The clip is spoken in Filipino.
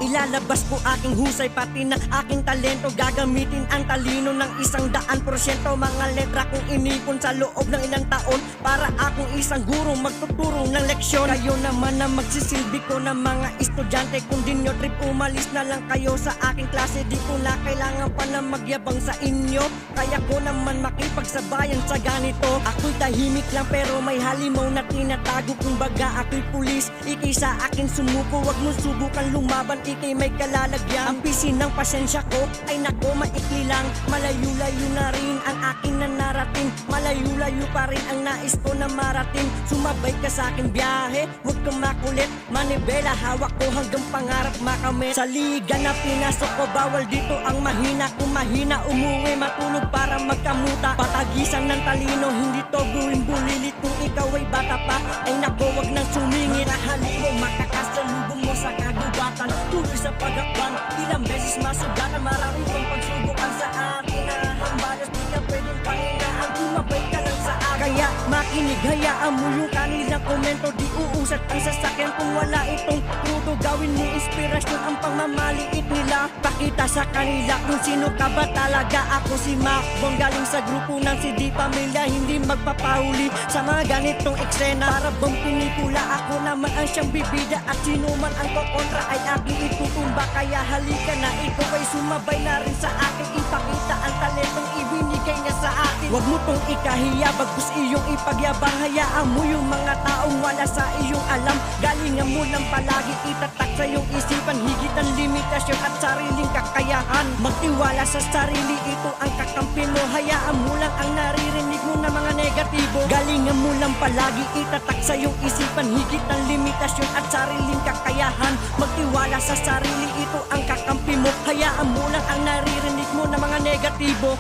Ilalabas ko aking husay pati na aking talento. Gagamitin ang talino ng 100%. Mga letra kong inipon sa loob ng ilang taon para akong isang guro magtuturo ng leksyon. Kayo naman na magsisilbi ko ng mga estudyante. Kung di nyo trip, umalis na lang kayo sa aking klase. Di ko na kailangan pa na magyabang sa inyo. Kaya ko naman makipagsabayan sa ganito. Ako'y tahimik lang pero may halimaw na tinatago. Kumbaga ako'y pulis, ikay sa akin sumuko. Wag mo subukan lumaban, ikay may kalalagyan. Ang pisi ng pasensya ko ay nako maikli lang. Malayo-layo na rin ang akin na narating. Malayo-layo pa rin ang nais ko na marating. Sumabay ka sa aking biyahe, huwag kang makulit. Manibela, hawak ko hanggang pangarap makamit. Sa liga na pinasok ko, bawal dito ang mahina. Kung mahina, umuwi, matulog para magkamuta. Patagisan ng talino, hindi to buwing bulilit. Kung ikaw ay bata pa, ay nako wag nang sumingit. Mahali mo, makakasalubong mo sa kagubatan. Tuloy sa pagakban, ilang beses masugatan. Marami kong pagsubukan sa akin na hambalas. Di ka pwedeng panginaan, tumabay ka lang sa akin. Kaya makinig, hayaan mo yung kanilang komento. Di uusat ang sasakyan kung wala itong puto. Gawin mo inspirasyon ang pangmamaliit nila. Pakita sa kanila kung sino ka ba talaga. Ako si Macbong, galing sa grupo ng CD Pamilya. Hindi magpapahuli sa mga ganitong eksena. Para bang pinikula, ako naman ang siyang bibida. At sino man ang kokontra ay aking itutumba. Kaya halika na, ikaw ay sumabay na rin sa akin. Ipakita ang talentong ibinigay niya sa akin. Huwag mo tong ikahiya, bagus iyong ipagyabang. Hayaan mo yung mga taong wala sa iyong alam. Galingan mo lang palagi, itatak sa iyong isipan. Higit ang limitasyon at sariling kakayahan. Magtiwala sa sarili, ito ang kakampi mo. Hayaan mo lang ang naririnig mo na mga negatibo. Galingan mo lang palagi, itatak sa iyong isipan. Higit ang limitasyon at sariling kakayahan. Magtiwala sa sarili, ito ang kakampi mo. Hayaan mo lang ang naririnig mo na mga negatibo.